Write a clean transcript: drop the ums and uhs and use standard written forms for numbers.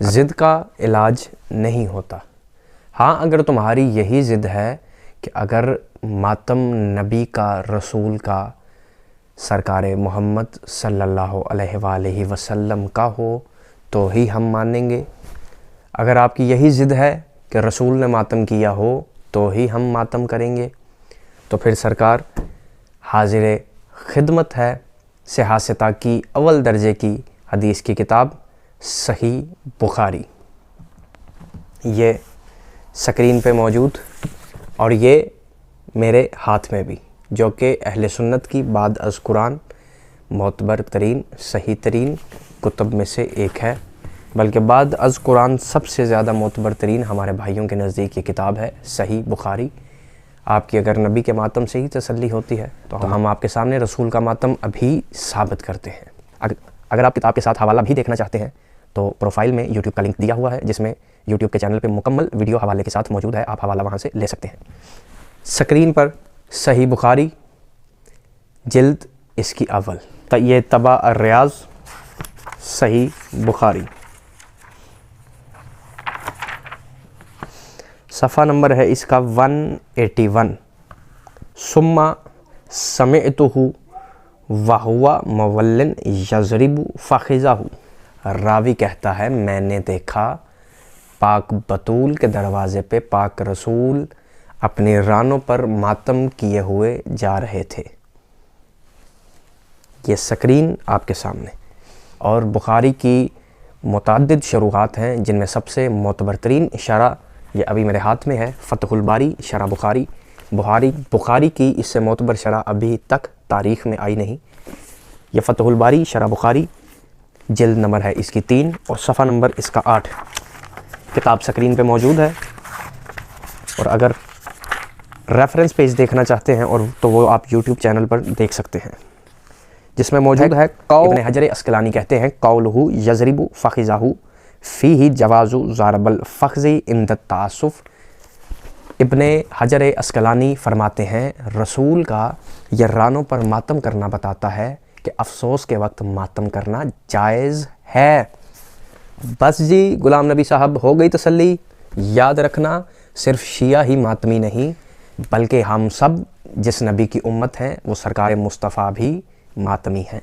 ضد کا علاج نہیں ہوتا۔ ہاں اگر تمہاری یہی ضد ہے کہ اگر ماتم نبی کا، رسول کا، سرکار محمد صلی اللہ علیہ وآلہ وسلم کا ہو تو ہی ہم مانیں گے، اگر آپ کی یہی ضد ہے کہ رسول نے ماتم کیا ہو تو ہی ہم ماتم کریں گے، تو پھر سرکار حاضر خدمت ہے سیاستہ کی اول درجے کی حدیث کی کتاب صحیح بخاری، یہ سکرین پہ موجود اور یہ میرے ہاتھ میں بھی، جو کہ اہل سنت کی بعد از قرآن معتبر ترین صحیح ترین کتب میں سے ایک ہے، بلکہ بعد از قرآن سب سے زیادہ معتبر ترین ہمارے بھائیوں کے نزدیک یہ کتاب ہے صحیح بخاری۔ آپ کی اگر نبی کے ماتم سے ہی تسلی ہوتی ہے تو ہم آپ کے سامنے رسول کا ماتم ابھی ثابت کرتے ہیں۔ اگر آپ کتاب کے ساتھ حوالہ بھی دیکھنا چاہتے ہیں تو پروفائل میں یوٹیوب کا لنک دیا ہوا ہے، جس میں یوٹیوب کے چینل پہ مکمل ویڈیو حوالے کے ساتھ موجود ہے، آپ حوالہ وہاں سے لے سکتے ہیں۔ سکرین پر صحیح بخاری جلد اس کی اول، یہ طبع الریاض صحیح بخاری، صفحہ نمبر ہے اس کا 181۔ ثم سمعتہ وہو مول یضرب فخذہ، راوی کہتا ہے میں نے دیکھا پاک بطول کے دروازے پہ پاک رسول اپنے رانوں پر ماتم کیے ہوئے جا رہے تھے۔ یہ سکرین آپ کے سامنے، اور بخاری کی متعدد شروحات ہیں جن میں سب سے معتبر ترین شرح یہ ابھی میرے ہاتھ میں ہے، فتح الباری شرح بخاری۔ بخاری کی اس سے معتبر شرح ابھی تک تاریخ میں آئی نہیں۔ یہ فتح الباری شرح بخاری، جلد نمبر ہے اس کی 3 اور صفحہ نمبر اس کا 8، کتاب سکرین پہ موجود ہے، اور اگر ریفرنس پیج دیکھنا چاہتے ہیں اور تو وہ آپ یوٹیوب چینل پر دیکھ سکتے ہیں، جس میں موجود ہے ابن حجر عسقلانی کہتے ہیں قولہ یضرب فخذہ فیہ جواز ضرب الفخذ عند التعسف۔ ابن حجر عسقلانی فرماتے ہیں رسول کا یہ رانوں پر ماتم کرنا بتاتا ہے کہ افسوس کے وقت ماتم کرنا جائز ہے۔ بس جی غلام نبی صاحب، ہو گئی تسلی؟ یاد رکھنا صرف شیعہ ہی ماتمی نہیں بلکہ ہم سب جس نبی کی امت ہیں وہ سرکار مصطفیٰ بھی ماتمی ہیں۔